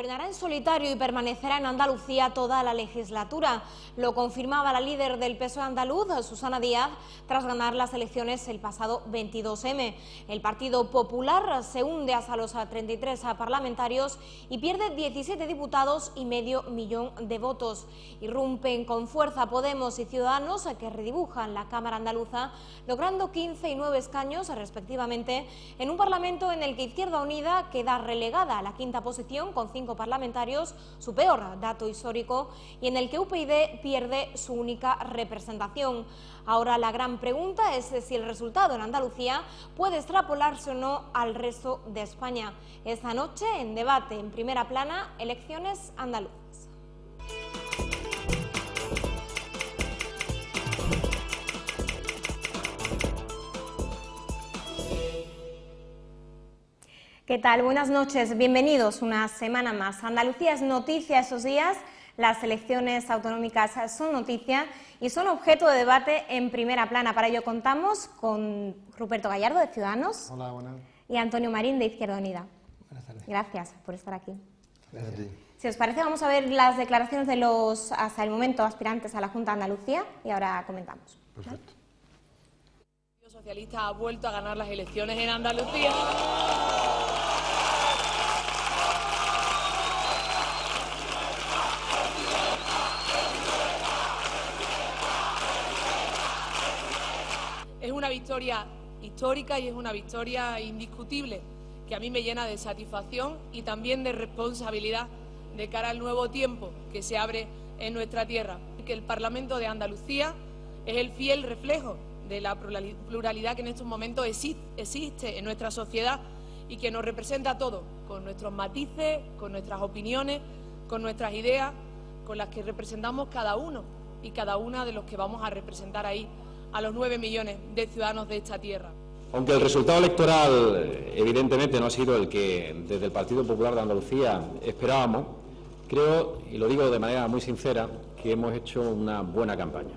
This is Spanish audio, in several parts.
Gobernará en solitario y permanecerá en Andalucía toda la legislatura. Lo confirmaba la líder del PSOE andaluz, Susana Díaz, tras ganar las elecciones el pasado 22M. El Partido Popular se hunde hasta los 33 parlamentarios y pierde 17 diputados y medio millón de votos. Irrumpen con fuerza Podemos y Ciudadanos, que redibujan la Cámara andaluza, logrando 15 y 9 escaños respectivamente, en un Parlamento en el que Izquierda Unida queda relegada a la quinta posición con 5 parlamentarios, su peor dato histórico, y en el que UPyD pierde su única representación. Ahora la gran pregunta es si el resultado en Andalucía puede extrapolarse o no al resto de España. Esta noche, en debate en Primera Plana, elecciones andaluzas. ¿Qué tal? Buenas noches, bienvenidos una semana más. Andalucía es noticia estos días, las elecciones autonómicas son noticia y son objeto de debate en Primera Plana. Para ello contamos con Ruperto Gallardo, de Ciudadanos. Hola, buenas. Y Antonio Marín, de Izquierda Unida. Buenas tardes. Gracias por estar aquí. Gracias. Si os parece, vamos a ver las declaraciones de los, hasta el momento, aspirantes a la Junta de Andalucía y ahora comentamos. Perfecto. El Partido Socialista ha vuelto a ganar las elecciones en Andalucía. Es una victoria histórica y es una victoria indiscutible que a mí me llena de satisfacción y también de responsabilidad de cara al nuevo tiempo que se abre en nuestra tierra. Que el Parlamento de Andalucía es el fiel reflejo de la pluralidad que en estos momentos existe en nuestra sociedad y que nos representa a todos, con nuestros matices, con nuestras opiniones, con nuestras ideas, con las que representamos cada uno y cada una de los que vamos a representar ahí a los 9 millones de ciudadanos de esta tierra. Aunque el resultado electoral evidentemente no ha sido el que desde el Partido Popular de Andalucía esperábamos, creo, y lo digo de manera muy sincera, que hemos hecho una buena campaña.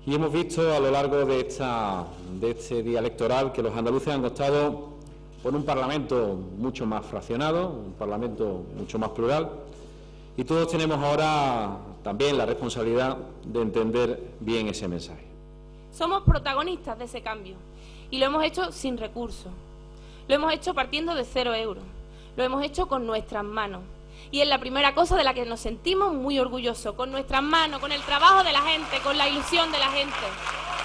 Y hemos visto a lo largo de este día electoral que los andaluces han optado por un Parlamento mucho más fraccionado, un Parlamento mucho más plural, y todos tenemos ahora también la responsabilidad de entender bien ese mensaje. Somos protagonistas de ese cambio y lo hemos hecho sin recursos, lo hemos hecho partiendo de 0 euros, lo hemos hecho con nuestras manos y es la primera cosa de la que nos sentimos muy orgullosos, con nuestras manos, con el trabajo de la gente, con la ilusión de la gente,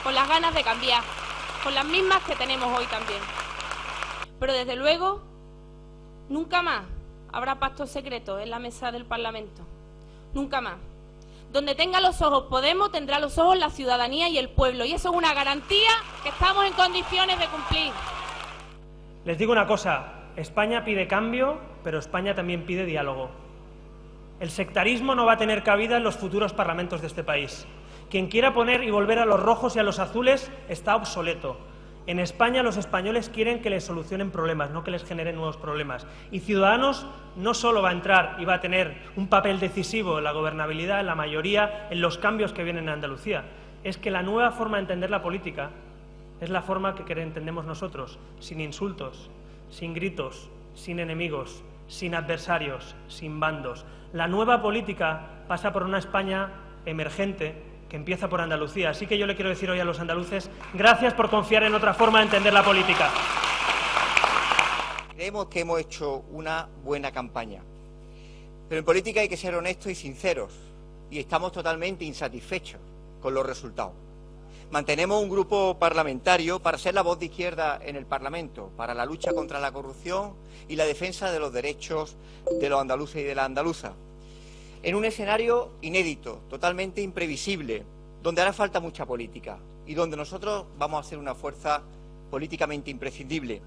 con las ganas de cambiar, con las mismas que tenemos hoy también. Pero desde luego, nunca más habrá pactos secretos en la mesa del Parlamento, nunca más. Donde tenga los ojos Podemos, tendrá los ojos la ciudadanía y el pueblo. Y eso es una garantía que estamos en condiciones de cumplir. Les digo una cosa, España pide cambio, pero España también pide diálogo. El sectarismo no va a tener cabida en los futuros parlamentos de este país. Quien quiera poner y volver a los rojos y a los azules está obsoleto. En España los españoles quieren que les solucionen problemas, no que les generen nuevos problemas. Y Ciudadanos no solo va a entrar y va a tener un papel decisivo en la gobernabilidad, en la mayoría, en los cambios que vienen en Andalucía. Es que la nueva forma de entender la política es la forma que entendemos nosotros, sin insultos, sin gritos, sin enemigos, sin adversarios, sin bandos. La nueva política pasa por una España emergente, que empieza por Andalucía. Así que yo le quiero decir hoy a los andaluces, gracias por confiar en otra forma de entender la política. Creemos que hemos hecho una buena campaña, pero en política hay que ser honestos y sinceros, y estamos totalmente insatisfechos con los resultados. Mantenemos un grupo parlamentario para ser la voz de izquierda en el Parlamento, para la lucha contra la corrupción y la defensa de los derechos de los andaluces y de las andaluzas. En un escenario inédito, totalmente imprevisible, donde hará falta mucha política y donde nosotros vamos a ser una fuerza políticamente imprescindible.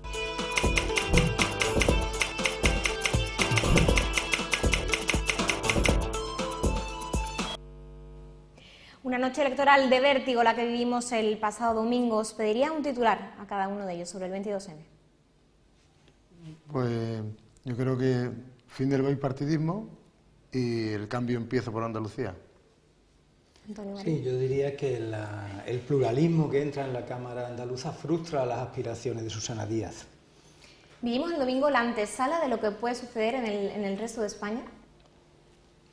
Una noche electoral de vértigo la que vivimos el pasado domingo. ¿Os pediría un titular a cada uno de ellos sobre el 22M? Pues yo creo que fin del bipartidismo y el cambio empieza por Andalucía. Sí, yo diría que el pluralismo que entra en la Cámara andaluza frustra las aspiraciones de Susana Díaz. ¿Vivimos el domingo la antesala de lo que puede suceder en el resto de España?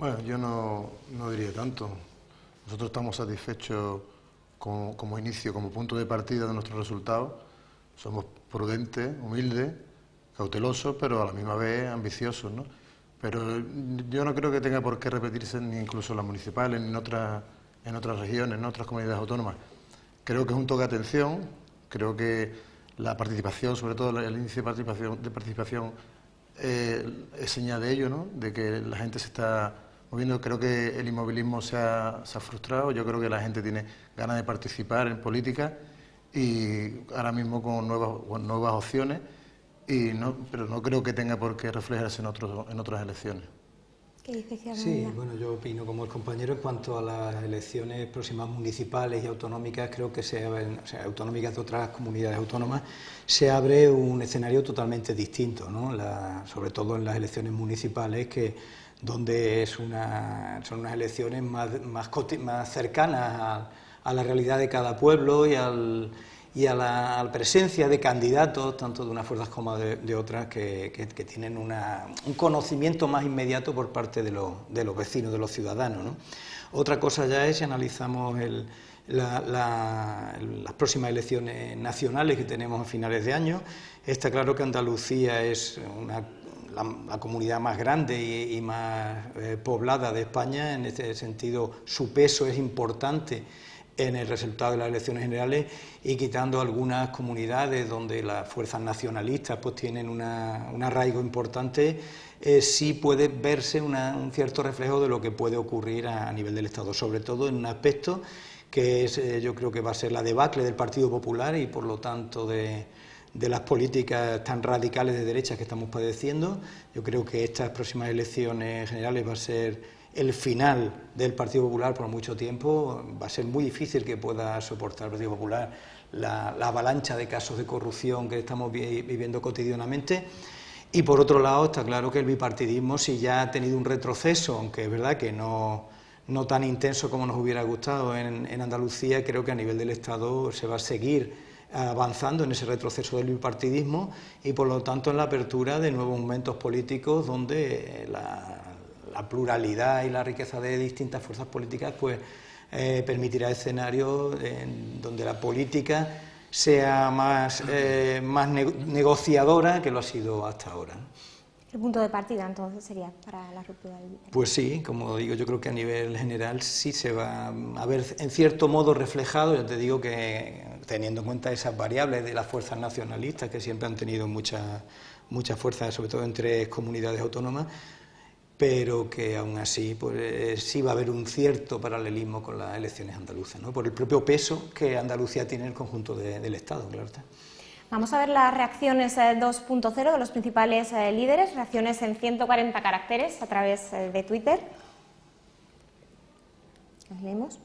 Bueno, yo no diría tanto. Nosotros estamos satisfechos como inicio, como punto de partida de nuestros resultados. Somos prudentes, humildes, cautelosos, pero a la misma vez ambiciosos, ¿no? Pero yo no creo que tenga por qué repetirse ni incluso en las municipales, ni en otras regiones, en otras comunidades autónomas. Creo que es un toque de atención, creo que la participación, sobre todo el índice de participación es señal de ello, ¿no? De que la gente se está moviendo. Creo que el inmovilismo se ha frustrado, yo creo que la gente tiene ganas de participar en política y ahora mismo con nuevas opciones, pero no creo que tenga por qué reflejarse en otras elecciones. ¿Qué dice Izquierda Sí, Unida? bueno, yo opino como el compañero en cuanto a las elecciones próximas municipales y autonómicas. Creo que autonómicas de otras comunidades autónomas, se abre un escenario totalmente distinto, ¿no? Sobre todo en las elecciones municipales, donde son unas elecciones más cercanas a la realidad de cada pueblo y a la presencia de candidatos, tanto de unas fuerzas como de otras, que tienen un conocimiento más inmediato por parte de los vecinos, de los ciudadanos, ¿no? Otra cosa ya es si analizamos las próximas elecciones nacionales que tenemos a finales de año. Está claro que Andalucía es la comunidad más grande y más poblada de España. En este sentido, su peso es importante en el resultado de las elecciones generales, y quitando algunas comunidades donde las fuerzas nacionalistas pues tienen un arraigo importante, sí puede verse un cierto reflejo de lo que puede ocurrir a nivel del Estado, sobre todo en un aspecto que yo creo que va a ser la debacle del Partido Popular y por lo tanto de las políticas tan radicales de derecha que estamos padeciendo. Yo creo que estas próximas elecciones generales va a ser el final del Partido Popular por mucho tiempo. Va a ser muy difícil que pueda soportar el Partido Popular la avalancha de casos de corrupción que estamos viviendo cotidianamente. Y por otro lado está claro que el bipartidismo, si ya ha tenido un retroceso, aunque es verdad que no tan intenso como nos hubiera gustado en Andalucía, creo que a nivel del Estado se va a seguir avanzando en ese retroceso del bipartidismo y por lo tanto en la apertura de nuevos momentos políticos donde la pluralidad y la riqueza de distintas fuerzas políticas pues permitirá escenarios donde la política sea más negociadora que lo ha sido hasta ahora. El punto de partida entonces sería para la ruptura del bipartidismo. Pues sí, como digo, yo creo que a nivel general sí se va a ver en cierto modo reflejado. Ya te digo que teniendo en cuenta esas variables de las fuerzas nacionalistas que siempre han tenido mucha fuerza, sobre todo entre comunidades autónomas, pero que aún así pues, sí va a haber un cierto paralelismo con las elecciones andaluzas, ¿no? Por el propio peso que Andalucía tiene en el conjunto del Estado, claro está. Vamos a ver las reacciones 2.0 de los principales líderes, reacciones en 140 caracteres a través de Twitter. Las leemos.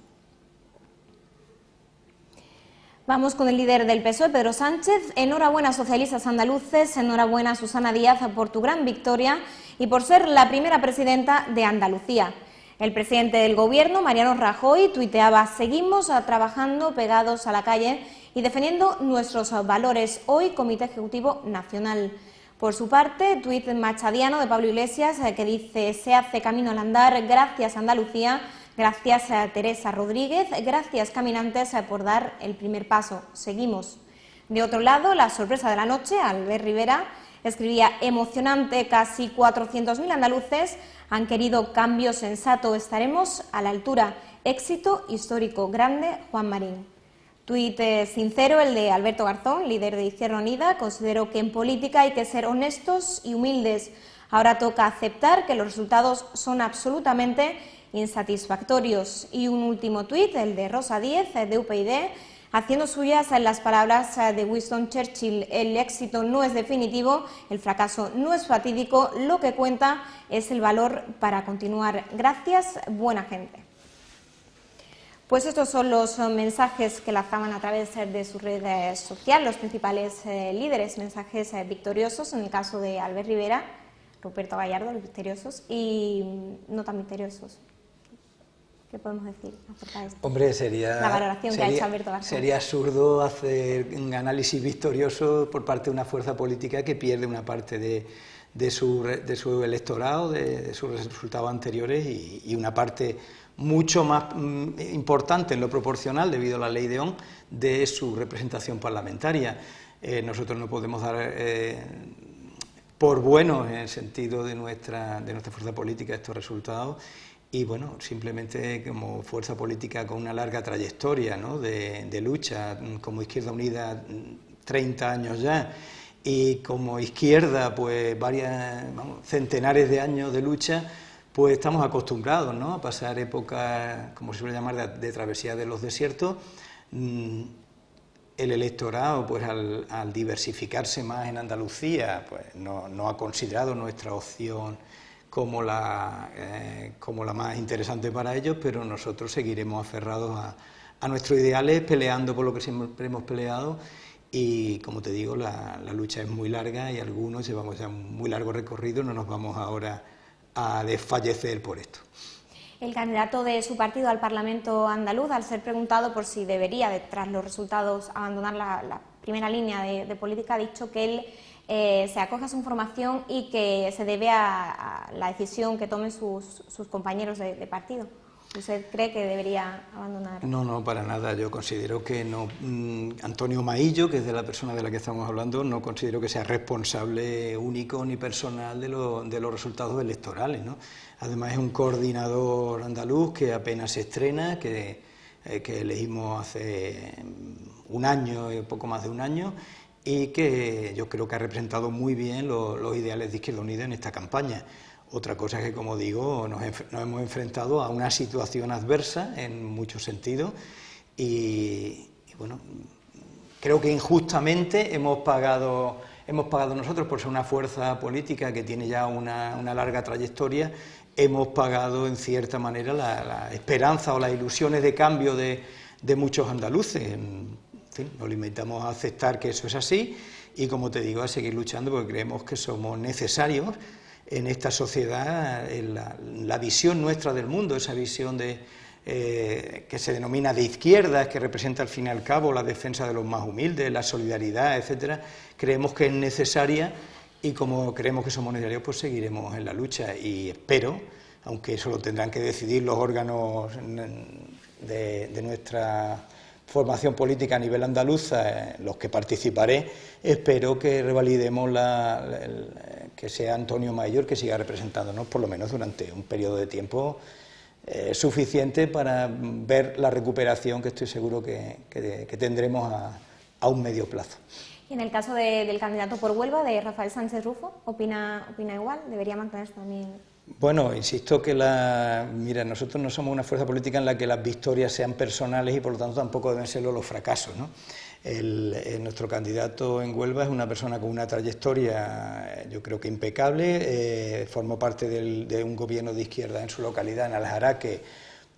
Vamos con el líder del PSOE, Pedro Sánchez. Enhorabuena, socialistas andaluces, enhorabuena, Susana Díaz, por tu gran victoria y por ser la primera presidenta de Andalucía. El presidente del Gobierno, Mariano Rajoy, tuiteaba: seguimos trabajando pegados a la calle y defendiendo nuestros valores. Hoy, Comité Ejecutivo Nacional. Por su parte, tuit machadiano de Pablo Iglesias que dice: se hace camino al andar, gracias Andalucía, gracias a Teresa Rodríguez, gracias caminantes por dar el primer paso. Seguimos. De otro lado, la sorpresa de la noche, Albert Rivera escribía: emocionante, casi 400.000 andaluces han querido cambio sensato, estaremos a la altura. Éxito histórico, grande Juan Marín. Tuit sincero, el de Alberto Garzón, líder de Izquierda Unida. Considero que en política hay que ser honestos y humildes. Ahora toca aceptar que los resultados son absolutamente insatisfactorios. Y un último tuit, el de Rosa Díez, de UPyD, haciendo suyas las palabras de Winston Churchill: el éxito no es definitivo, el fracaso no es fatídico, lo que cuenta es el valor para continuar. Gracias, buena gente. Pues estos son los mensajes que lanzaban a través de su red social los principales líderes, mensajes victoriosos, en el caso de Albert Rivera, Ruperto Gallardo, los victoriosos, y no tan victoriosos. ¿Qué podemos decir acerca de esto? Hombre, la valoración que ha hecho Alberto Garzón. Sería absurdo hacer un análisis victorioso por parte de una fuerza política que pierde una parte de de su electorado, de sus resultados anteriores y una parte mucho más importante en lo proporcional, debido a la ley de Ohm, de su representación parlamentaria. Nosotros no podemos dar por buenos, en el sentido de nuestra fuerza política, estos resultados, y bueno, simplemente como fuerza política con una larga trayectoria, ¿no?, de lucha, como Izquierda Unida 30 años ya, y como izquierda pues centenares de años de lucha, pues estamos acostumbrados, ¿no?, a pasar épocas, como se suele llamar, de travesía de los desiertos. El electorado, pues al diversificarse más en Andalucía, pues no ha considerado nuestra opción como la más interesante para ellos, pero nosotros seguiremos aferrados a nuestros ideales, peleando por lo que siempre hemos peleado. Y como te digo, la lucha es muy larga y algunos llevamos ya un muy largo recorrido, no nos vamos ahora a desfallecer por esto. El candidato de su partido al Parlamento andaluz, al ser preguntado por si debería, tras los resultados, abandonar la primera línea de política, ha dicho que él se acoge a su información y que se debe a la decisión que tomen sus compañeros de partido. ¿Usted cree que debería abandonar? No, para nada. Yo considero que no. Antonio Maillo, que es de la persona de la que estamos hablando, no considero que sea responsable único ni personal de los resultados electorales, ¿no? Además es un coordinador andaluz que apenas se estrena, que elegimos hace un año, poco más de un año, y que yo creo que ha representado muy bien los ideales de Izquierda Unida en esta campaña. Otra cosa es que, como digo, nos hemos enfrentado a una situación adversa en muchos sentidos y bueno, creo que injustamente hemos pagado nosotros, por ser una fuerza política que tiene ya una larga trayectoria, hemos pagado en cierta manera la esperanza o las ilusiones de cambio de muchos andaluces. En fin, nos limitamos a aceptar que eso es así y, como te digo, a seguir luchando porque creemos que somos necesarios en esta sociedad, en la visión nuestra del mundo, esa visión que se denomina de izquierdas, que representa al fin y al cabo la defensa de los más humildes, la solidaridad, etcétera. Creemos que es necesaria y como creemos que somos necesarios, pues seguiremos en la lucha y espero, aunque eso lo tendrán que decidir los órganos de nuestra formación política a nivel andaluza, los que participaré, espero que revalidemos que sea Antonio Maillo el que siga representándonos, por lo menos durante un periodo de tiempo suficiente para ver la recuperación que estoy seguro que tendremos a un medio plazo. Y en el caso del candidato por Huelva, de Rafael Sánchez Rufo, ¿opina igual? ¿Debería mantenerse también? Bueno, insisto que mira, nosotros no somos una fuerza política en la que las victorias sean personales y por lo tanto tampoco deben serlo los fracasos, ¿no? Nuestro candidato en Huelva es una persona con una trayectoria, yo creo que impecable, formó parte de un gobierno de izquierda en su localidad, en Aljaraque,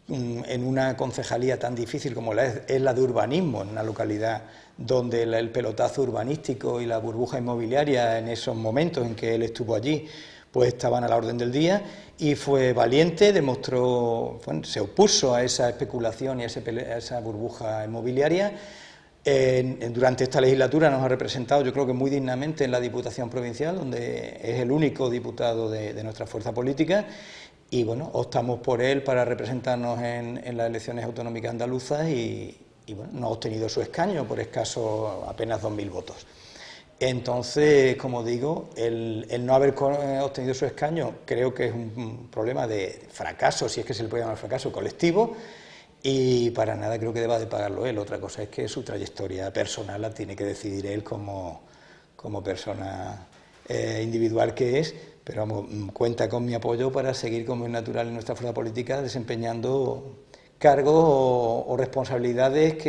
en una concejalía tan difícil como es la de urbanismo, en una localidad donde el pelotazo urbanístico y la burbuja inmobiliaria en esos momentos en que él estuvo allí pues estaban a la orden del día, y fue valiente, demostró, bueno, se opuso a esa especulación y a esa burbuja inmobiliaria. Durante esta legislatura nos ha representado, yo creo que muy dignamente, en la Diputación Provincial, donde es el único diputado de nuestra fuerza política, y bueno, optamos por él para representarnos en las elecciones autonómicas andaluzas y bueno, no ha obtenido su escaño por escaso apenas 2.000 votos. Entonces, como digo, el no haber obtenido su escaño creo que es un problema de fracaso, si es que se le puede llamar fracaso colectivo, y para nada creo que deba de pagarlo él. Otra cosa es que su trayectoria personal la tiene que decidir él como persona individual que es, pero vamos, cuenta con mi apoyo para seguir, como es natural en nuestra fuerza política, desempeñando cargos o responsabilidades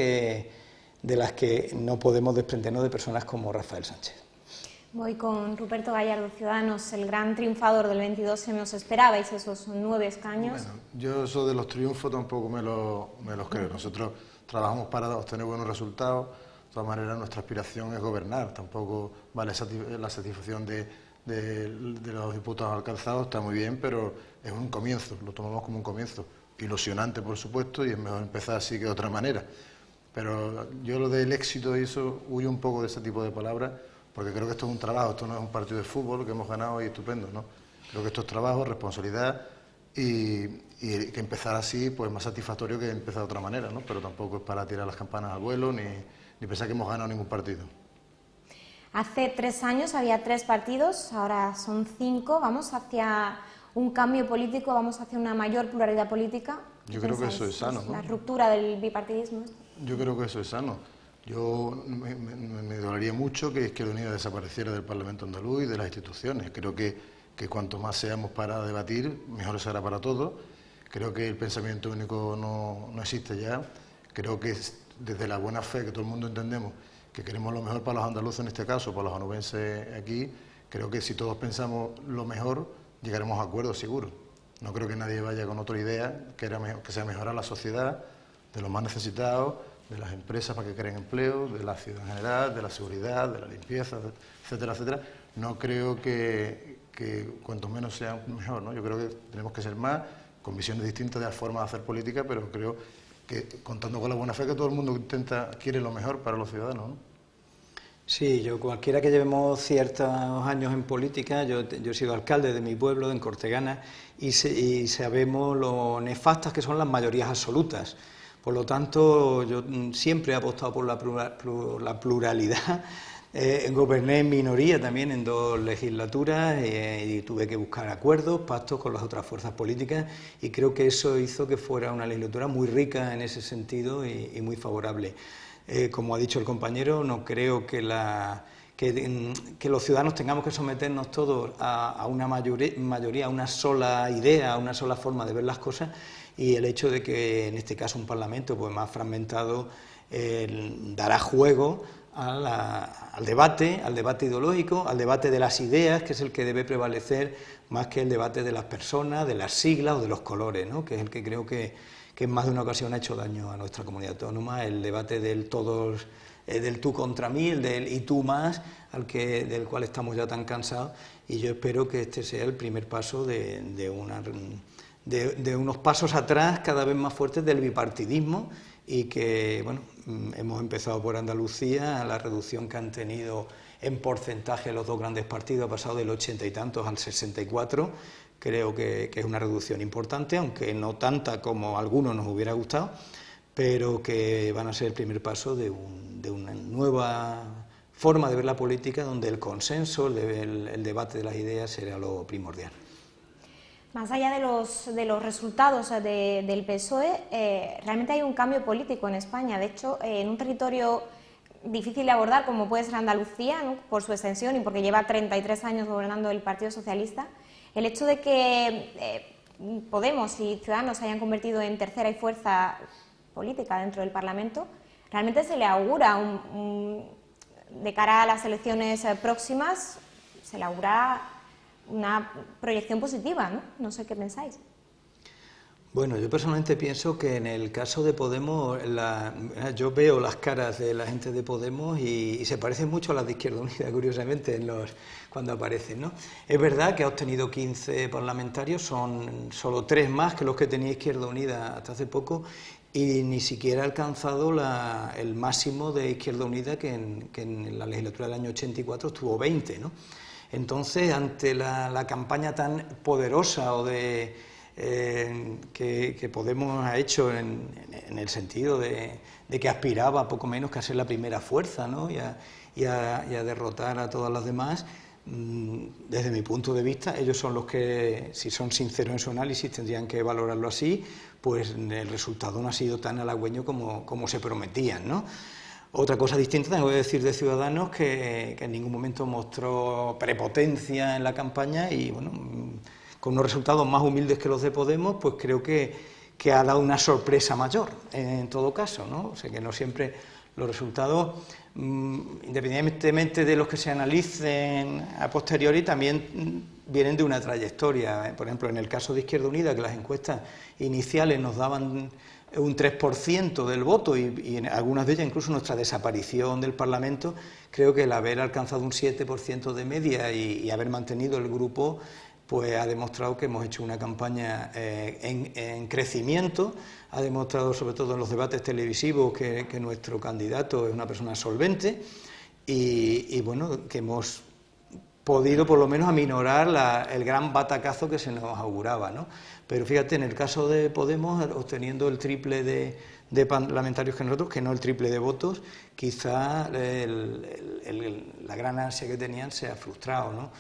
de las que no podemos desprendernos de personas como Rafael Sánchez. Voy con Ruperto Gallardo, Ciudadanos. El gran triunfador del 22M, ¿os esperabais esos 9 escaños? Bueno, yo eso de los triunfos tampoco me los creo. Nosotros trabajamos para obtener buenos resultados. De todas maneras, nuestra aspiración es gobernar. Tampoco vale la satisfacción de los diputados alcanzados, está muy bien, pero es un comienzo, lo tomamos como un comienzo. Ilusionante, por supuesto, y es mejor empezar así que de otra manera. Pero yo lo del éxito y eso, huyo un poco de ese tipo de palabras, porque creo que esto es un trabajo, esto no es un partido de fútbol que hemos ganado y estupendo, ¿no? Creo que esto es trabajo, responsabilidad y que empezar así pues más satisfactorio que empezar de otra manera, ¿no? Pero tampoco es para tirar las campanas al vuelo ni pensar que hemos ganado ningún partido. Hace 3 años había 3 partidos, ahora son 5, vamos hacia un cambio político, vamos hacia una mayor pluralidad política. Yo creo que eso es sano, ¿no? La ruptura del bipartidismo. Yo creo que eso es sano. Yo me dolería mucho que Izquierda Unida desapareciera del Parlamento andaluz y de las instituciones. Creo que cuanto más seamos para debatir, mejor será para todos. Creo que el pensamiento único no existe ya. Creo que desde la buena fe que todo el mundo entendemos que queremos lo mejor para los andaluces en este caso, para los onubenses aquí, creo que si todos pensamos lo mejor, llegaremos a acuerdos seguros. No creo que nadie vaya con otra idea que sea mejorar la sociedad, de los más necesitados, de las empresas para que creen empleo, de la ciudad en general, de la seguridad, de la limpieza, etcétera, etcétera. No creo que cuanto menos sea mejor, ¿no? Yo creo que tenemos que ser más, con visiones distintas de la forma de hacer política, pero creo que contando con la buena fe que todo el mundo quiere lo mejor para los ciudadanos, ¿no? Sí, yo cualquiera que llevemos ciertos años en política, yo he sido alcalde de mi pueblo, en Cortegana, y sabemos lo nefastas que son las mayorías absolutas. Por lo tanto, yo siempre he apostado por la pluralidad. Goberné en minoría también en 2 legislaturas y tuve que buscar acuerdos, pactos con las otras fuerzas políticas y creo que eso hizo que fuera una legislatura muy rica en ese sentido y muy favorable. Como ha dicho el compañero, no creo que los ciudadanos tengamos que someternos todos a una mayoría, a una sola idea, a una sola forma de ver las cosas y el hecho de que en este caso un Parlamento pues más fragmentado dará juego al debate ideológico, al debate de las ideas, que es el que debe prevalecer más que el debate de las personas, de las siglas o de los colores, ¿no? Que es el que creo que en más de una ocasión ha hecho daño a nuestra comunidad autónoma, el debate del todos, del tú contra mí, el del y tú más, del cual estamos ya tan cansados, y yo espero que este sea el primer paso de unos pasos atrás cada vez más fuertes del bipartidismo y que, bueno, hemos empezado por Andalucía, la reducción que han tenido en porcentaje los 2 grandes partidos ha pasado del 80 y tantos al 64, creo que es una reducción importante, aunque no tanta como a algunos nos hubiera gustado, pero que van a ser el primer paso de una nueva forma de ver la política donde el consenso, el debate de las ideas será lo primordial. Más allá de los resultados del PSOE, realmente hay un cambio político en España. De hecho, en un territorio difícil de abordar, como puede ser Andalucía, ¿no?, por su extensión y porque lleva 33 años gobernando el Partido Socialista, el hecho de que Podemos y Ciudadanos se hayan convertido en tercera fuerza política dentro del Parlamento, realmente se le augura, de cara a las elecciones próximas, se le augura una proyección positiva, ¿no? No sé qué pensáis. Bueno, yo personalmente pienso que en el caso de Podemos, yo veo las caras de la gente de Podemos y se parecen mucho a las de Izquierda Unida, curiosamente, cuando aparecen, ¿no? Es verdad que ha obtenido 15 parlamentarios, son solo 3 más que los que tenía Izquierda Unida hasta hace poco, y ni siquiera ha alcanzado el máximo de Izquierda Unida, que en la legislatura del año 84 estuvo 20, ¿no? Entonces, ante la campaña tan poderosa que Podemos ha hecho en el sentido de que aspiraba poco menos que a ser la primera fuerza, ¿no?, y a derrotar a todas las demás, desde mi punto de vista, ellos son los que, si son sinceros en su análisis, tendrían que valorarlo así, pues el resultado no ha sido tan halagüeño como se prometían, ¿no? Otra cosa distinta tengo que decir de Ciudadanos, que en ningún momento mostró prepotencia en la campaña y, bueno, con unos resultados más humildes que los de Podemos, pues creo que ha dado una sorpresa mayor, en todo caso, ¿no? O sea, que no siempre los resultados, independientemente de los que se analicen a posteriori, también vienen de una trayectoria. Por ejemplo, en el caso de Izquierda Unida, que las encuestas iniciales nos daban un 3% del voto y en algunas de ellas incluso nuestra desaparición del Parlamento, creo que el haber alcanzado un 7% de media y haber mantenido el grupo, pues ha demostrado que hemos hecho una campaña en crecimiento, ha demostrado sobre todo en los debates televisivos que nuestro candidato es una persona solvente y bueno, que hemos podido por lo menos aminorar el gran batacazo que se nos auguraba, ¿no? Pero fíjate, en el caso de Podemos, obteniendo el triple de parlamentarios que nosotros, que no el triple de votos, quizá la gran ansia que tenían se ha frustrado, ¿no?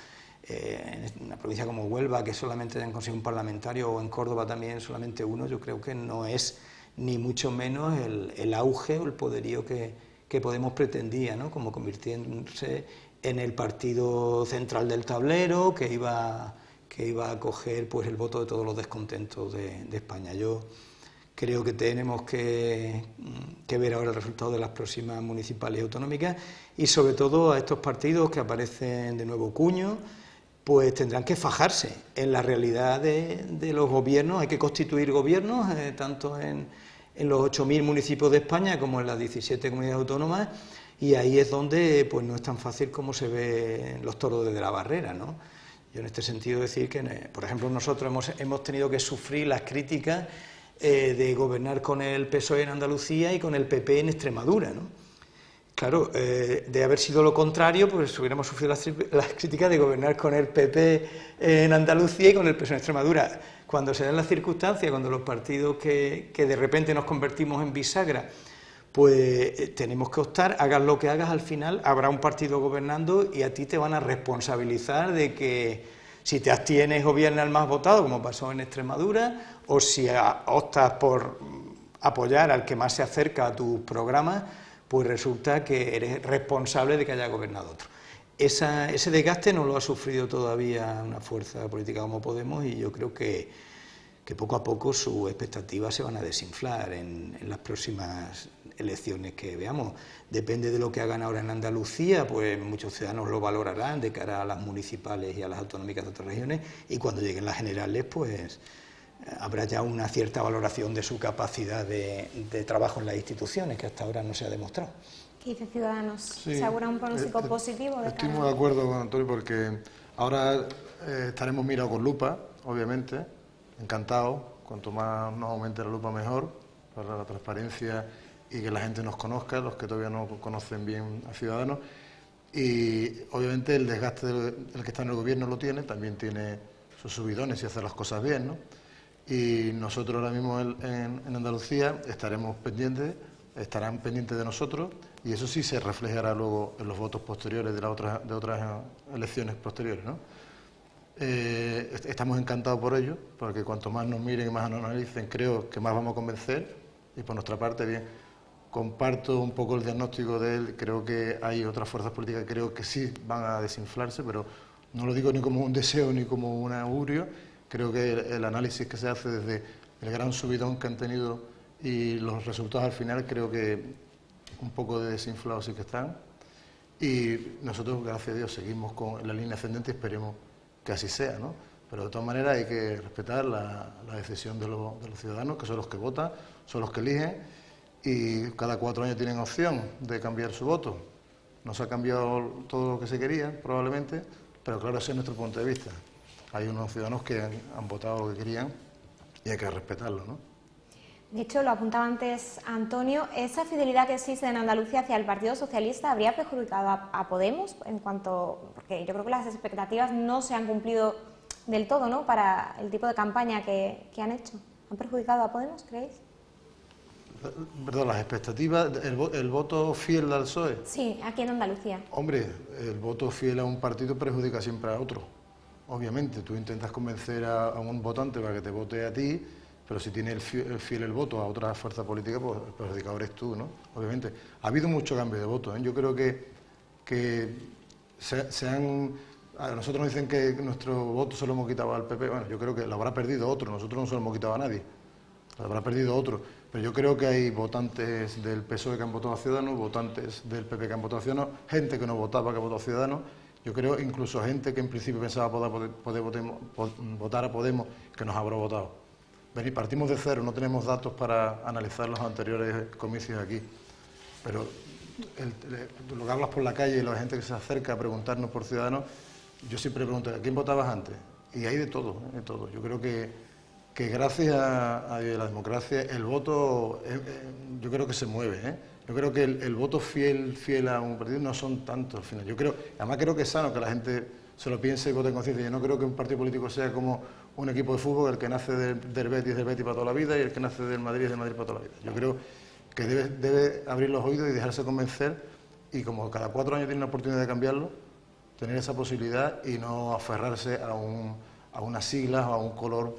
En una provincia como Huelva, que solamente han conseguido un parlamentario, o en Córdoba también solamente uno, yo creo que no es ni mucho menos el auge o el poderío que Podemos pretendía, ¿no? Como convirtiéndose en el partido central del tablero, que iba a coger pues el voto de todos los descontentos de España. Yo creo que tenemos que ver ahora el resultado de las próximas municipales y autonómicas, y sobre todo a estos partidos que aparecen de nuevo cuño, pues tendrán que fajarse en la realidad de los gobiernos. Hay que constituir gobiernos, tanto en los 8.000 municipios de España como en las 17 comunidades autónomas, y ahí es donde pues no es tan fácil como se ve en los toros desde la barrera, ¿no? Yo en este sentido decir que, por ejemplo, nosotros hemos tenido que sufrir las críticas de gobernar con el PSOE en Andalucía y con el PP en Extremadura, ¿no? Claro, de haber sido lo contrario, pues hubiéramos sufrido las críticas de gobernar con el PP en Andalucía y con el PSOE en Extremadura. Cuando se dan las circunstancias, cuando los partidos que de repente nos convertimos en bisagra, pues tenemos que optar, hagas lo que hagas, al final habrá un partido gobernando y a ti te van a responsabilizar de que si te abstienes gobierna el más votado, como pasó en Extremadura, o si optas por apoyar al que más se acerca a tus programas, pues resulta que eres responsable de que haya gobernado otro. Ese desgaste no lo ha sufrido todavía una fuerza política como Podemos, y yo creo que poco a poco sus expectativas se van a desinflar en las próximas elecciones que veamos. Depende de lo que hagan ahora en Andalucía, pues muchos ciudadanos lo valorarán de cara a las municipales y a las autonómicas de otras regiones, y cuando lleguen las generales, pues habrá ya una cierta valoración de su capacidad de trabajo en las instituciones, que hasta ahora no se ha demostrado. ¿Qué dice Ciudadanos? Sí, ¿Se augura un pronóstico positivo? Estoy muy de acuerdo con Antonio, porque ahora estaremos mirados con lupa, obviamente, encantados. Cuanto más nos aumente la lupa, mejor, para la transparencia y que la gente nos conozca, los que todavía no conocen bien a Ciudadanos. Y obviamente el desgaste del que está en el gobierno lo tiene, también tiene sus subidones y hacer las cosas bien, ¿no? Y nosotros ahora mismo en Andalucía estarán pendientes de nosotros, y eso sí se reflejará luego en los votos posteriores de otras elecciones posteriores, ¿no? Estamos encantados por ello, porque cuanto más nos miren y más nos analicen, creo que más vamos a convencer, y por nuestra parte, bien, comparto un poco el diagnóstico de él. Creo que hay otras fuerzas políticas que creo que sí van a desinflarse, pero no lo digo ni como un deseo ni como un augurio. Creo que el análisis que se hace desde el gran subidón que han tenido y los resultados al final, creo que un poco de desinflados sí que están. Y nosotros, gracias a Dios, seguimos con la línea ascendente y esperemos que así sea, ¿no? Pero de todas maneras hay que respetar la decisión de los ciudadanos, que son los que votan, son los que eligen, y cada 4 años tienen opción de cambiar su voto. No se ha cambiado todo lo que se quería, probablemente, pero claro, ese es nuestro punto de vista. Hay unos ciudadanos que han votado lo que querían y hay que respetarlo, ¿no? De hecho, lo apuntaba antes Antonio, esa fidelidad que existe en Andalucía hacia el Partido Socialista habría perjudicado a Podemos, porque yo creo que las expectativas no se han cumplido del todo, ¿no?, para el tipo de campaña que han hecho. ¿Han perjudicado a Podemos, creéis? Perdón, las expectativas, el voto fiel al PSOE. Sí, aquí en Andalucía. Hombre, el voto fiel a un partido perjudica siempre a otro. Obviamente, tú intentas convencer a un votante para que te vote a ti, pero si tiene el fiel el voto a otra fuerza política, pues el perjudicador eres tú, ¿no? Obviamente. Ha habido mucho cambio de voto, ¿eh? Yo creo que a nosotros nos dicen que nuestro voto se lo hemos quitado al PP. Bueno, yo creo que lo habrá perdido otro. Nosotros no se lo hemos quitado a nadie. Lo habrá perdido otro. Pero yo creo que hay votantes del PSOE que han votado a Ciudadanos, votantes del PP que han votado a Ciudadanos, gente que no votaba que ha votado a Ciudadanos. Yo creo incluso gente que en principio pensaba poder votar a Podemos, que nos habrá votado. Partimos de cero, no tenemos datos para analizar los anteriores comicios aquí. Pero lo que hablas por la calle y la gente que se acerca a preguntarnos por Ciudadanos, yo siempre pregunto, ¿a quién votabas antes? Y hay de todo, de todo. Yo creo que gracias a la democracia el voto, yo creo que se mueve, ¿eh? Yo creo que el voto fiel a un partido no son tantos al final. Además creo que es sano que la gente se lo piense y vote en conciencia. Yo no creo que un partido político sea como un equipo de fútbol, el que nace del Betis para toda la vida y el que nace del Madrid para toda la vida. Yo creo que debe abrir los oídos y dejarse convencer, y como cada 4 años tiene una oportunidad de cambiarlo, tener esa posibilidad y no aferrarse a unas siglas o a un color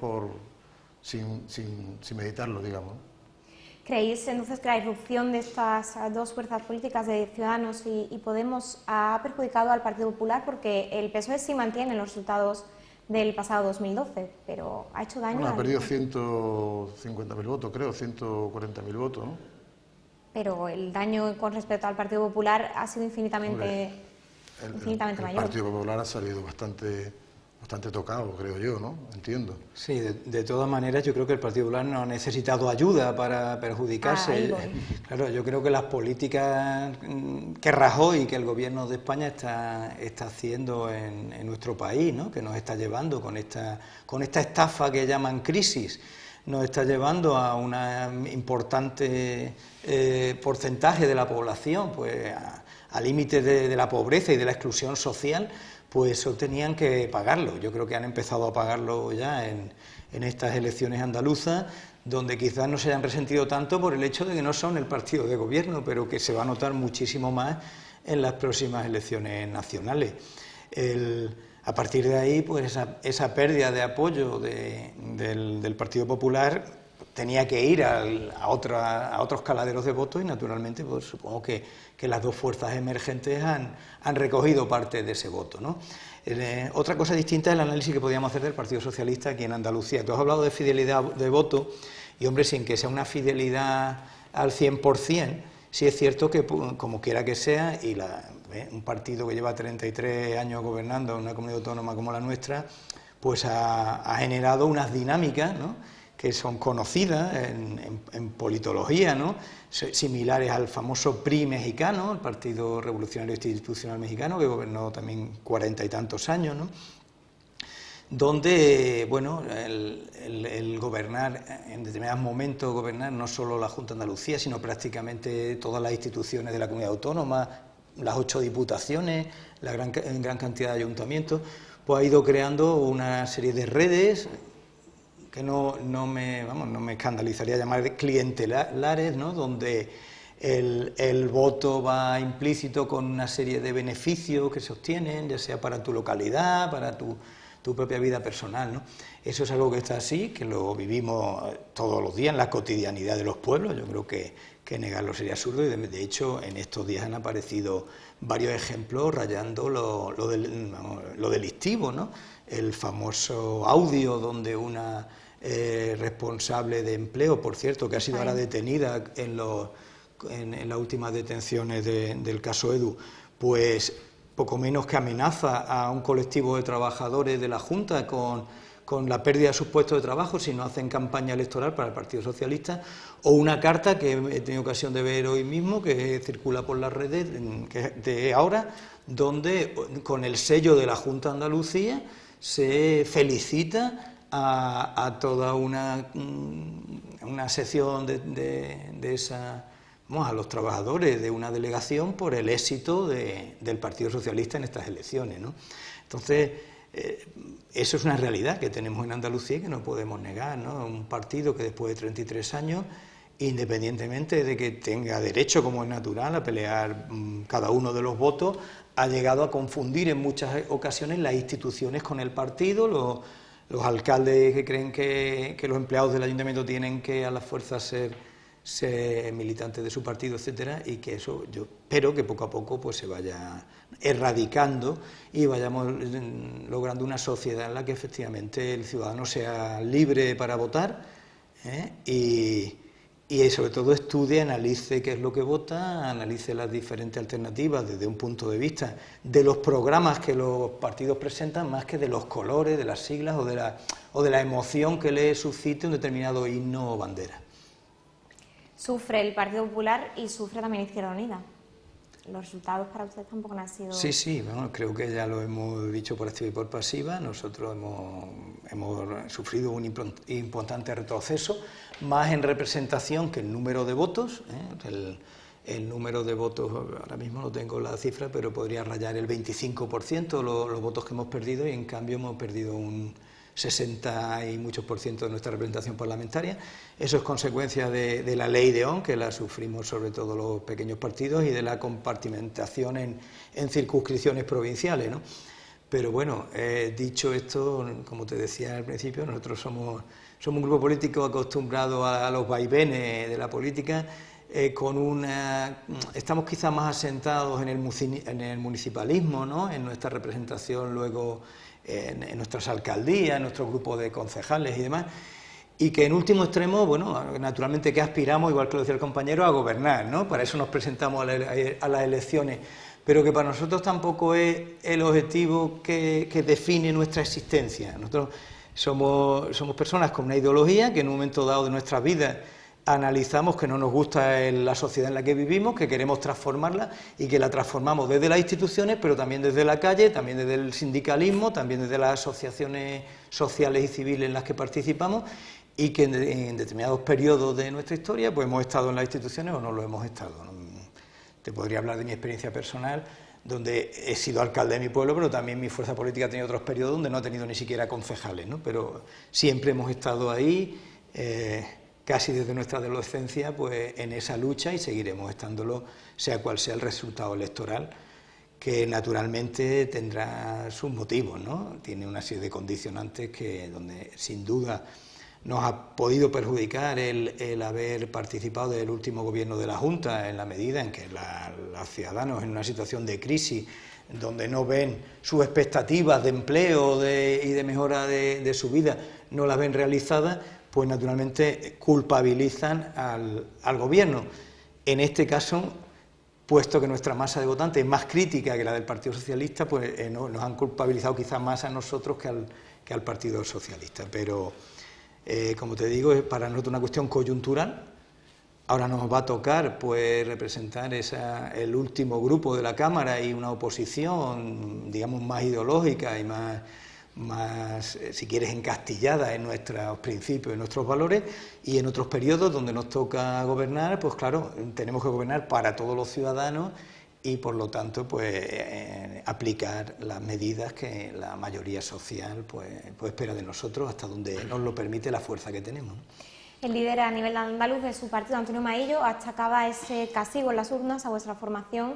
sin meditarlo, digamos. ¿Creéis entonces que la irrupción de estas dos fuerzas políticas, de Ciudadanos y Podemos, ha perjudicado al Partido Popular? Porque el PSOE sí mantiene los resultados del pasado 2012, pero ha hecho daño. Bueno, ha perdido 150.000 votos, creo, 140.000 votos, ¿no? Pero el daño con respecto al Partido Popular ha sido infinitamente mayor. El Partido Popular ha salido bastante tocado, creo yo, ¿no? Entiendo. Sí, de todas maneras yo creo que el Partido Popular no ha necesitado ayuda para perjudicarse. Claro, yo creo que las políticas que Rajoy y que el Gobierno de España está haciendo en nuestro país, ¿no? Que nos está llevando con esta estafa que llaman crisis, nos está llevando a un importante porcentaje de la población, pues a límites de la pobreza y de la exclusión social, pues eso tenían que pagarlo. Yo creo que han empezado a pagarlo ya en estas elecciones andaluzas, donde quizás no se hayan resentido tanto por el hecho de que no son el partido de gobierno, pero que se va a notar muchísimo más en las próximas elecciones nacionales. A partir de ahí, pues esa pérdida de apoyo del Partido Popular tenía que ir a otros caladeros de votos y, naturalmente, pues supongo que las dos fuerzas emergentes han recogido parte de ese voto, ¿no? Otra cosa distinta es el análisis que podíamos hacer del Partido Socialista aquí en Andalucía. Tú has hablado de fidelidad de voto y, hombre, sin que sea una fidelidad al 100%, sí es cierto que, como quiera que sea, y un partido que lleva 33 años gobernando en una comunidad autónoma como la nuestra, pues ha generado unas dinámicas, ¿no?, que son conocidas en politología, ¿no?, similares al famoso PRI mexicano, el Partido Revolucionario Institucional Mexicano, que gobernó también 40 y tantos años, ¿no?, donde, bueno, el gobernar, en determinados momentos gobernar no solo la Junta de Andalucía, sino prácticamente todas las instituciones de la comunidad autónoma, las 8 diputaciones, la gran cantidad de ayuntamientos, pues ha ido creando una serie de redes que no me escandalizaría llamar clientelares, ¿no?, donde el voto va implícito con una serie de beneficios que se obtienen, ya sea para tu localidad, para tu propia vida personal, ¿no? Eso es algo que está así, que lo vivimos todos los días en la cotidianidad de los pueblos. Yo creo que negarlo sería absurdo, y de hecho en estos días han aparecido varios ejemplos rayando lo delictivo, ¿no? El famoso audio donde una responsable de empleo, por cierto, que ha sido ahora detenida en las últimas detenciones del caso Edu, pues poco menos que amenaza a un colectivo de trabajadores de la Junta con la pérdida de sus puestos de trabajo si no hacen campaña electoral para el Partido Socialista, o una carta que he tenido ocasión de ver hoy mismo, que circula por las redes de ahora, donde con el sello de la Junta de Andalucía se felicita a toda una sección de esa, a los trabajadores de una delegación por el éxito del Partido Socialista en estas elecciones, ¿no? Entonces, eso es una realidad que tenemos en Andalucía y que no podemos negar, ¿no? Un partido que después de 33 años, independientemente de que tenga derecho, como es natural, a pelear cada uno de los votos, ha llegado a confundir en muchas ocasiones las instituciones con el partido, los alcaldes que creen que los empleados del ayuntamiento tienen que a las fuerzas ser militantes de su partido, etcétera, y que eso yo espero que poco a poco pues se vaya erradicando y vayamos logrando una sociedad en la que efectivamente el ciudadano sea libre para votar, y sobre todo estudie, analice qué es lo que vota, analice las diferentes alternativas desde un punto de vista de los programas que los partidos presentan, más que de los colores, de las siglas o de la emoción que le suscite un determinado himno o bandera. Sufre el Partido Popular y sufre también Izquierda Unida. Los resultados para ustedes tampoco han sido... Sí, bueno, creo que ya lo hemos dicho por activa y por pasiva. Nosotros hemos sufrido un importante retroceso, más en representación que en número de votos. el número de votos, ahora mismo no tengo la cifra, pero podría rayar el 25% los votos que hemos perdido, y en cambio hemos perdido un 60 y muchos % de nuestra representación parlamentaria. Eso es consecuencia de la ley de Ohm, que la sufrimos sobre todo los pequeños partidos, y de la compartimentación en circunscripciones provinciales, ¿no? Pero bueno, dicho esto, como te decía al principio, nosotros somos un grupo político acostumbrado a los vaivenes de la política, estamos quizás más asentados en el municipalismo, ¿no? En nuestra representación luego en nuestras alcaldías, en nuestro grupo de concejales y demás, y que en último extremo, bueno, naturalmente que aspiramos, igual que lo decía el compañero, a gobernar, ¿no? Para eso nos presentamos a las elecciones, pero que para nosotros tampoco es el objetivo que define nuestra existencia. Nosotros somos personas con una ideología que en un momento dado de nuestras vidas analizamos que no nos gusta la sociedad en la que vivimos, que queremos transformarla, y que la transformamos desde las instituciones, pero también desde la calle, también desde el sindicalismo, también desde las asociaciones sociales y civiles en las que participamos, y que en determinados periodos de nuestra historia pues hemos estado en las instituciones o no lo hemos estado. Te podría hablar de mi experiencia personal, donde he sido alcalde de mi pueblo, pero también mi fuerza política ha tenido otros periodos donde no ha tenido ni siquiera concejales, ¿no? Pero siempre hemos estado ahí, casi desde nuestra adolescencia, pues en esa lucha, y seguiremos estándolo, sea cual sea el resultado electoral, que naturalmente tendrá sus motivos, ¿no? Tiene una serie de condicionantes donde sin duda nos ha podido perjudicar el haber participado del último gobierno de la Junta, en la medida en que los ciudadanos en una situación de crisis, donde no ven sus expectativas de empleo y de mejora de su vida, no las ven realizadas, pues naturalmente culpabilizan al gobierno. En este caso, puesto que nuestra masa de votantes es más crítica que la del Partido Socialista, pues nos han culpabilizado quizás más a nosotros que al Partido Socialista. Pero, como te digo, es para nosotros una cuestión coyuntural. Ahora nos va a tocar pues representar el último grupo de la Cámara y una oposición, digamos, más ideológica y más, si quieres, encastillada en nuestros principios, en nuestros valores, y en otros periodos donde nos toca gobernar, pues claro, tenemos que gobernar para todos los ciudadanos y por lo tanto pues aplicar las medidas que la mayoría social pues espera de nosotros, hasta donde nos lo permite la fuerza que tenemos, ¿no? El líder a nivel andaluz de su partido, Antonio Maillo, achacaba ese castigo en las urnas a vuestra formación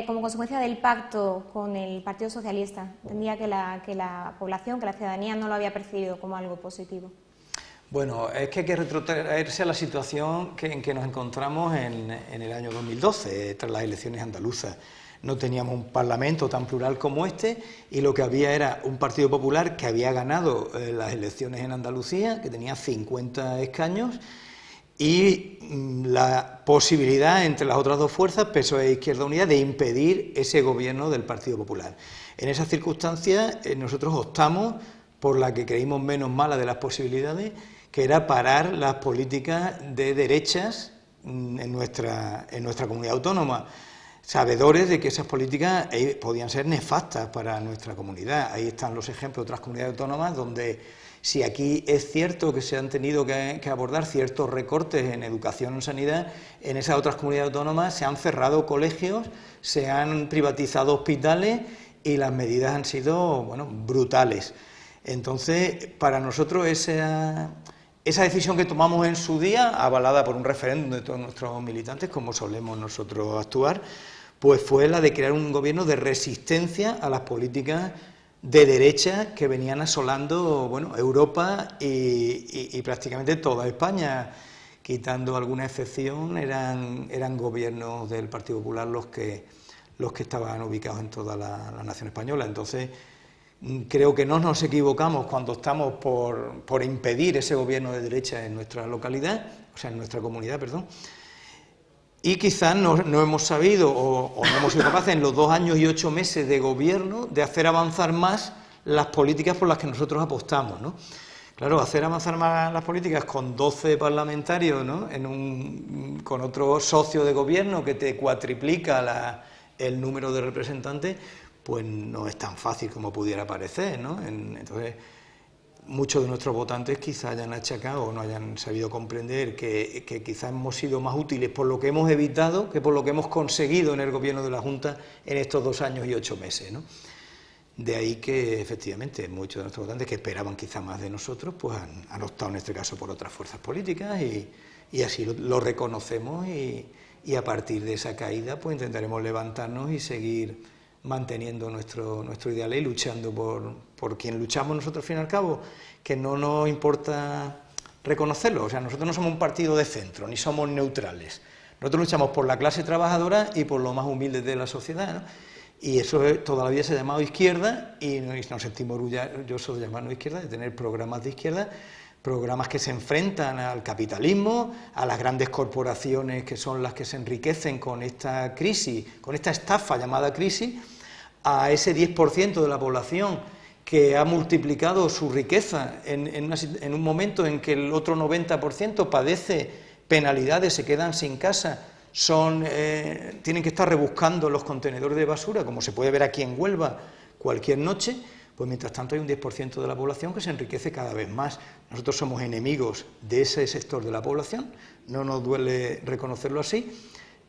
como consecuencia del pacto con el Partido Socialista. Entendía que la población, que la ciudadanía no lo había percibido como algo positivo. Bueno, es que hay que retrotraerse a la situación en que nos encontramos en el año 2012, tras las elecciones andaluzas. No teníamos un parlamento tan plural como este, y lo que había era un Partido Popular que había ganado las elecciones en Andalucía, que tenía 50 escaños, y la posibilidad entre las otras dos fuerzas, PSOE e Izquierda Unida, de impedir ese gobierno del Partido Popular. En esas circunstancias nosotros optamos por la que creímos menos mala de las posibilidades, que era parar las políticas de derechas en nuestra comunidad autónoma, sabedores de que esas políticas podían ser nefastas para nuestra comunidad. Ahí están los ejemplos de otras comunidades autónomas donde, si aquí es cierto que se han tenido que abordar ciertos recortes en educación o en sanidad, en esas otras comunidades autónomas se han cerrado colegios, se han privatizado hospitales y las medidas han sido, bueno, brutales. Entonces, para nosotros esa decisión que tomamos en su día, avalada por un referéndum de todos nuestros militantes, como solemos nosotros actuar, pues fue la de crear un gobierno de resistencia a las políticas de derecha que venían asolando, bueno, Europa y prácticamente toda España. Quitando alguna excepción, eran gobiernos del Partido Popular los que estaban ubicados en toda la nación española. Entonces, creo que no nos equivocamos cuando estamos por impedir ese gobierno de derecha en nuestra localidad, o sea, en nuestra comunidad, perdón. Y quizás no hemos sabido o no hemos sido capaces en los 2 años y 8 meses de gobierno de hacer avanzar más las políticas por las que nosotros apostamos, ¿no? Claro, hacer avanzar más las políticas con 12 parlamentarios, ¿no? Con otro socio de gobierno que te cuatriplica el número de representantes, pues no es tan fácil como pudiera parecer, ¿no? Entonces, muchos de nuestros votantes quizá hayan achacado o no hayan sabido comprender que quizá hemos sido más útiles por lo que hemos evitado que por lo que hemos conseguido en el gobierno de la Junta en estos 2 años y 8 meses, ¿no? De ahí que, efectivamente, muchos de nuestros votantes que esperaban quizá más de nosotros, pues han optado en este caso por otras fuerzas políticas y así lo reconocemos y a partir de esa caída pues intentaremos levantarnos y seguir manteniendo nuestro ideal y luchando por quien luchamos nosotros, al fin y al cabo, que no nos importa reconocerlo. O sea, nosotros no somos un partido de centro, ni somos neutrales. Nosotros luchamos por la clase trabajadora y por los más humildes de la sociedad, ¿no? Y eso toda la vida se ha llamado izquierda y nos sentimos orgullosos de llamarnos izquierda, de tener programas de izquierda, programas que se enfrentan al capitalismo, a las grandes corporaciones que son las que se enriquecen con esta crisis, con esta estafa llamada crisis, a ese 10% de la población que ha multiplicado su riqueza en un momento en que el otro 90% padece penalidades, se quedan sin casa, tienen que estar rebuscando los contenedores de basura, como se puede ver aquí en Huelva cualquier noche. Pues mientras tanto hay un 10% de la población que se enriquece cada vez más. Nosotros somos enemigos de ese sector de la población, no nos duele reconocerlo así,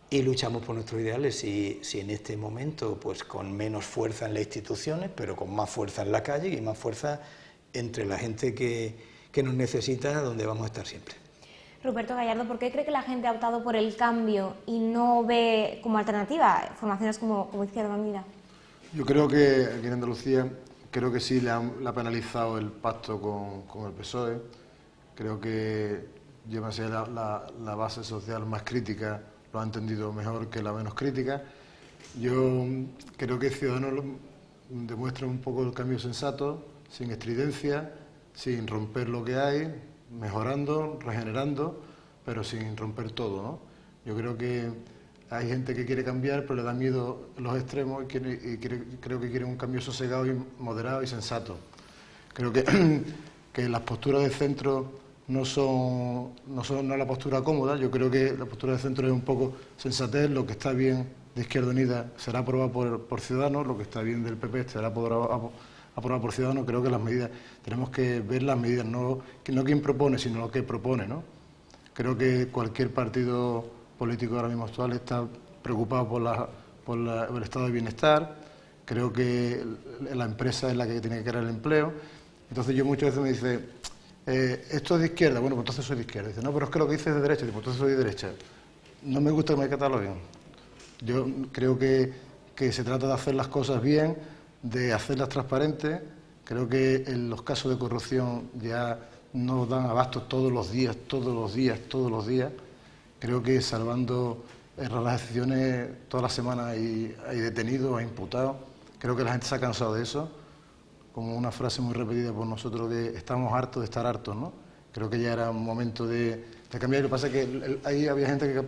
y luchamos por nuestros ideales. Y si en este momento, pues con menos fuerza en las instituciones, pero con más fuerza en la calle y más fuerza entre la gente que nos necesita, donde vamos a estar siempre. Ruperto Gallardo, ¿por qué cree que la gente ha optado por el cambio y no ve como alternativa formaciones como Izquierda Unida? Yo creo que aquí en Andalucía, creo que sí le ha penalizado el pacto con el PSOE. Creo que llévase la base social más crítica, lo ha entendido mejor que la menos crítica. Yo creo que Ciudadanos demuestra un poco el cambio sensato, sin estridencia, sin romper lo que hay, mejorando, regenerando, pero sin romper todo, ¿no? Yo creo que hay gente que quiere cambiar, pero le da miedo los extremos y creo que quiere un cambio sosegado y moderado y sensato. Creo que las posturas de centro no es la postura cómoda. Yo creo que la postura de centro es un poco sensatez. Lo que está bien de Izquierda Unida será aprobado por Ciudadanos, lo que está bien del PP será aprobado por Ciudadanos. Creo que las medidas, tenemos que ver las medidas, no quién propone, sino lo que propone, ¿no? Creo que cualquier partido político ahora mismo actual está preocupado por el estado de bienestar. Creo que la empresa es la que tiene que crear el empleo. Entonces yo muchas veces me dice, esto es de izquierda, bueno, pues entonces soy de izquierda. Dice, no, pero es que lo que dices es de derecha, pues entonces soy de derecha. No me gusta que me cataloguen. Yo creo que se trata de hacer las cosas bien, de hacerlas transparentes. Creo que en los casos de corrupción ya nos dan abasto todos los días. Creo que salvando las excepciones, todas las semanas hay detenidos, hay imputados. Creo que la gente se ha cansado de eso. Como una frase muy repetida por nosotros, que estamos hartos de estar hartos, ¿no? Creo que ya era un momento de cambiar. Lo que pasa es que ahí había gente que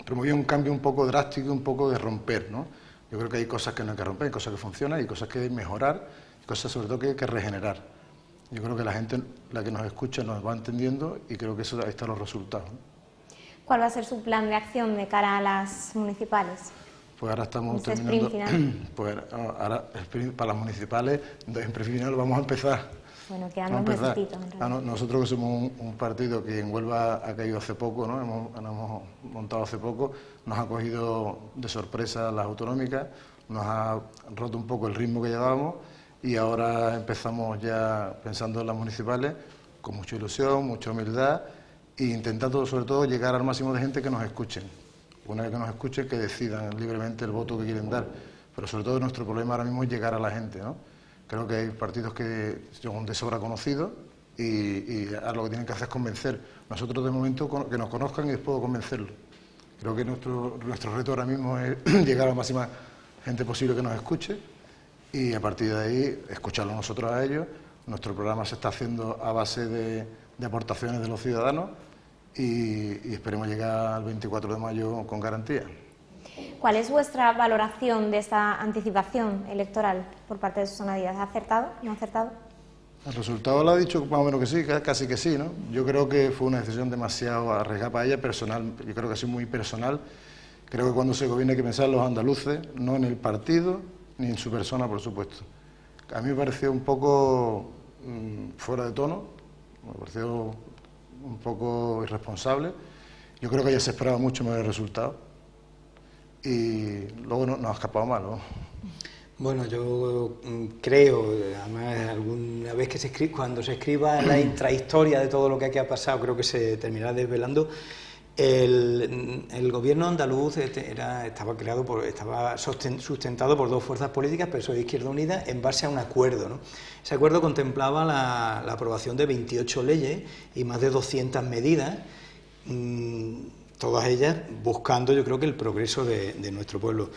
promovía un cambio un poco drástico, un poco de romper, ¿no? Yo creo que hay cosas que no hay que romper, hay cosas que funcionan, hay cosas que hay que mejorar, cosas sobre todo que hay que regenerar. Yo creo que la gente, la que nos escucha, nos va entendiendo y creo que eso, ahí están los resultados, ¿no? ¿Cuál va a ser su plan de acción de cara a las municipales? Pues ahora estamos terminando. Pues ahora, para las municipales, en sprint final vamos a empezar. Bueno, quedan unos mesecitos. Nosotros que somos un partido que en Huelva ha caído hace poco, ¿no? Hemos montado hace poco, nos ha cogido de sorpresa las autonómicas, nos ha roto un poco el ritmo que llevábamos y ahora empezamos ya pensando en las municipales con mucha ilusión, mucha humildad e intentando sobre todo llegar al máximo de gente que nos escuchen. Una vez que nos escuchen, que decidan libremente el voto que quieren dar. Pero sobre todo nuestro problema ahora mismo es llegar a la gente, ¿no? Creo que hay partidos que son de sobra conocidos y ahora lo que tienen que hacer es convencer. Nosotros de momento que nos conozcan y después convencerlos. Creo que nuestro reto ahora mismo es llegar a la máxima gente posible que nos escuche y a partir de ahí escucharlos nosotros a ellos. Nuestro programa se está haciendo a base de aportaciones de los ciudadanos y esperemos llegar al 24 de mayo con garantía. ¿Cuál es vuestra valoración de esta anticipación electoral por parte de Susana Díaz? ¿Ha acertado? ¿No ha acertado? El resultado lo ha dicho más o menos que sí, casi que sí, ¿no? Yo creo que fue una decisión demasiado arriesgada para ella, personal. Yo creo que ha sido muy personal. Creo que cuando se gobierna hay que pensar en los andaluces, no en el partido ni en su persona, por supuesto. A mí me pareció un poco fuera de tono, me pareció un poco irresponsable. Yo creo que ya se esperaba mucho más el resultado y luego nos ha escapado mal, ¿no? Bueno, yo creo, además, alguna vez que cuando se escriba la intrahistoria de todo lo que aquí ha pasado, creo que se terminará desvelando. El gobierno andaluz estaba sustentado por dos fuerzas políticas, PSOE e Izquierda Unida, en base a un acuerdo, ¿no? Ese acuerdo contemplaba la aprobación de 28 leyes y más de 200 medidas, todas ellas buscando, yo creo, que el progreso de nuestro pueblo.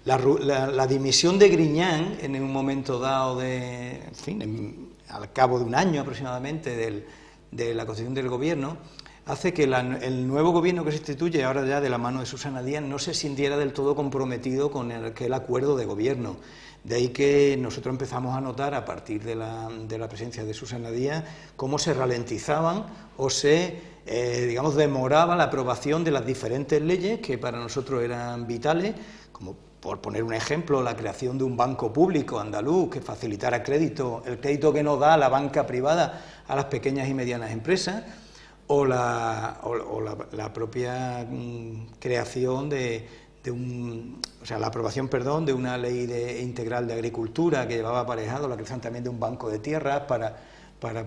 La dimisión de Griñán en un momento dado, al cabo de un año aproximadamente de la constitución del gobierno, hace que el nuevo gobierno que se instituye ahora ya de la mano de Susana Díaz no se sintiera del todo comprometido con aquel acuerdo de gobierno. De ahí que nosotros empezamos a notar, a partir de la presencia de Susana Díaz, cómo se ralentizaban o se, demoraba la aprobación de las diferentes leyes que para nosotros eran vitales, como, por poner un ejemplo, la creación de un banco público andaluz que facilitara el crédito que nos da la banca privada a las pequeñas y medianas empresas, o la propia creación la aprobación, de una ley integral de agricultura que llevaba aparejado la creación también de un banco de tierras para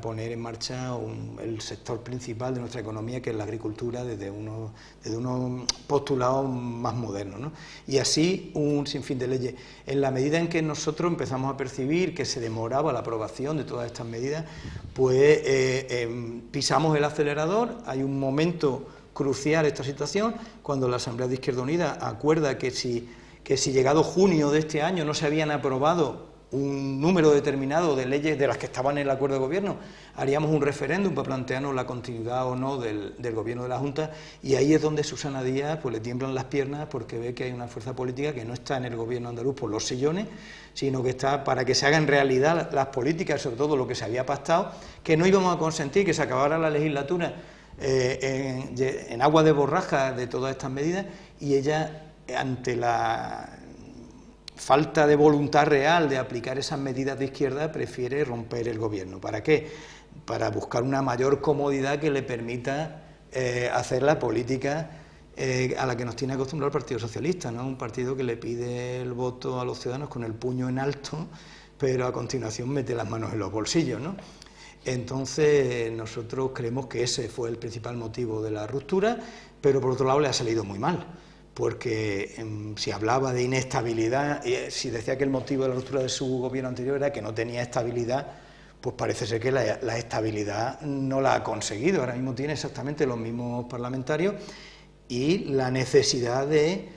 poner en marcha el sector principal de nuestra economía, que es la agricultura, desde unos postulados más modernos, ¿no? Y así un sinfín de leyes. En la medida en que nosotros empezamos a percibir que se demoraba la aprobación de todas estas medidas, pues pisamos el acelerador. Hay un momento crucial esta situación, cuando la Asamblea de Izquierda Unida acuerda que si llegado junio de este año no se habían aprobado un número determinado de leyes de las que estaban en el acuerdo de gobierno, haríamos un referéndum para plantearnos la continuidad o no del gobierno de la Junta, y ahí es donde Susana Díaz pues le tiemblan las piernas, porque ve que hay una fuerza política que no está en el gobierno andaluz por los sillones, sino que está para que se hagan realidad las políticas, sobre todo lo que se había pactado, que no íbamos a consentir que se acabara la legislatura en agua de borraja de todas estas medidas, y ella, ante la falta de voluntad real de aplicar esas medidas de izquierda, prefiere romper el gobierno. ¿Para qué? Para buscar una mayor comodidad que le permita hacer la política a la que nos tiene acostumbrado el Partido Socialista, ¿no? Un partido que le pide el voto a los ciudadanos con el puño en alto, pero a continuación mete las manos en los bolsillos, ¿no? Entonces nosotros creemos que ese fue el principal motivo de la ruptura, pero por otro lado le ha salido muy mal, porque si hablaba de inestabilidad, si decía que el motivo de la ruptura de su gobierno anterior era que no tenía estabilidad, pues parece ser que la estabilidad no la ha conseguido. Ahora mismo tiene exactamente los mismos parlamentarios y la necesidad de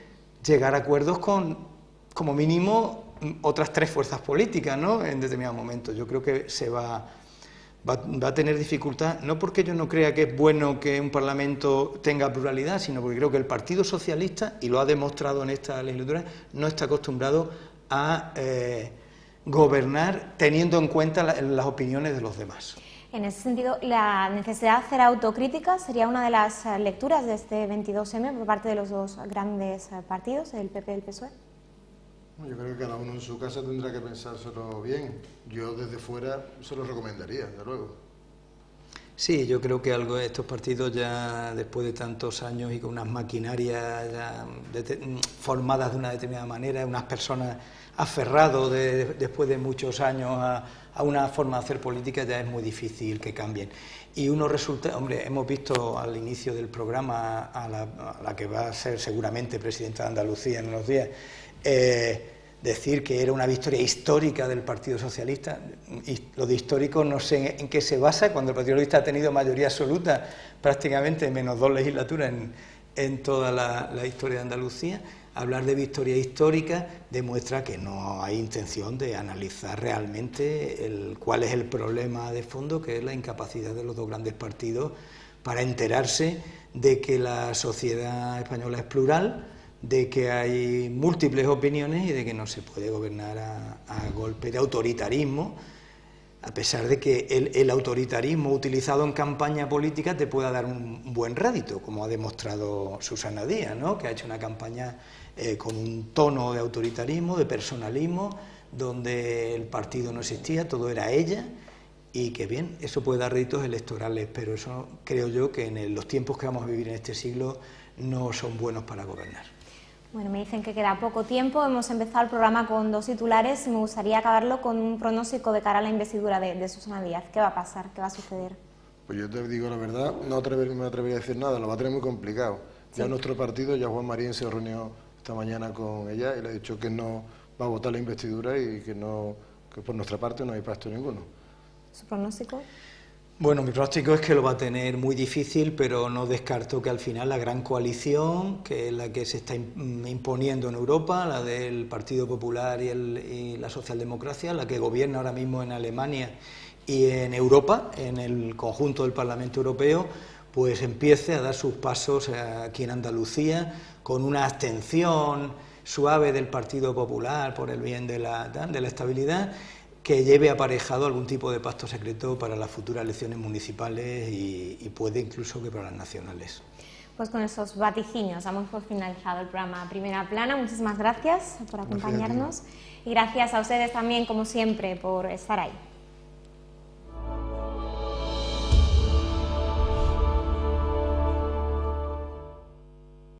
llegar a acuerdos con, como mínimo, otras tres fuerzas políticas, ¿no?, en determinados momentos. Yo creo que va a tener dificultad, no porque yo no crea que es bueno que un Parlamento tenga pluralidad, sino porque creo que el Partido Socialista, y lo ha demostrado en esta legislatura, no está acostumbrado a gobernar teniendo en cuenta las opiniones de los demás. En ese sentido, la necesidad de hacer autocrítica sería una de las lecturas de este 22M por parte de los dos grandes partidos, el PP y el PSOE. Yo creo que cada uno en su casa tendrá que pensárselo bien. Yo desde fuera se lo recomendaría, desde luego. Sí, yo creo que algo de estos partidos ya después de tantos años y con unas maquinarias ya formadas de una determinada manera, unas personas aferrados después de muchos años a una forma de hacer política, ya es muy difícil que cambien. Y uno resulta, hombre, hemos visto al inicio del programa a la que va a ser seguramente presidenta de Andalucía en unos días, decir que era una victoria histórica del Partido Socialista. Y lo de histórico no sé en qué se basa, cuando el Partido Socialista ha tenido mayoría absoluta prácticamente menos 2 legislaturas en toda la historia de Andalucía. Hablar de victoria histórica demuestra que no hay intención de analizar realmente cuál es el problema de fondo, que es la incapacidad de los dos grandes partidos para enterarse de que la sociedad española es plural, de que hay múltiples opiniones y de que no se puede gobernar a golpe de autoritarismo, a pesar de que el autoritarismo utilizado en campaña política te pueda dar un buen rédito, como ha demostrado Susana Díaz, ¿no?, que ha hecho una campaña con un tono de autoritarismo, de personalismo, donde el partido no existía, todo era ella, y que bien, eso puede dar réditos electorales, pero eso creo yo que en los tiempos que vamos a vivir en este siglo no son buenos para gobernar. Bueno, me dicen que queda poco tiempo, hemos empezado el programa con 2 titulares y me gustaría acabarlo con un pronóstico de cara a la investidura de Susana Díaz. ¿Qué va a pasar? ¿Qué va a suceder? Pues yo te digo la verdad, no me atrevería a decir nada, lo va a tener muy complicado. Sí. Ya nuestro partido, ya Juan Marín se reunió esta mañana con ella y le ha dicho que no va a votar la investidura y que por nuestra parte no hay pacto ninguno. ¿Su pronóstico? Bueno, mi pronóstico es que lo va a tener muy difícil, pero no descarto que al final la gran coalición, que es la que se está imponiendo en Europa, la del Partido Popular y la socialdemocracia, la que gobierna ahora mismo en Alemania y en Europa, en el conjunto del Parlamento Europeo, pues empiece a dar sus pasos aquí en Andalucía con una abstención suave del Partido Popular por el bien de la estabilidad, que lleve aparejado algún tipo de pacto secreto para las futuras elecciones municipales y puede incluso que para las nacionales. Pues con esos vaticinios damos por finalizado el programa Primera Plana. Muchísimas gracias por acompañarnos y gracias a ustedes también, como siempre, por estar ahí.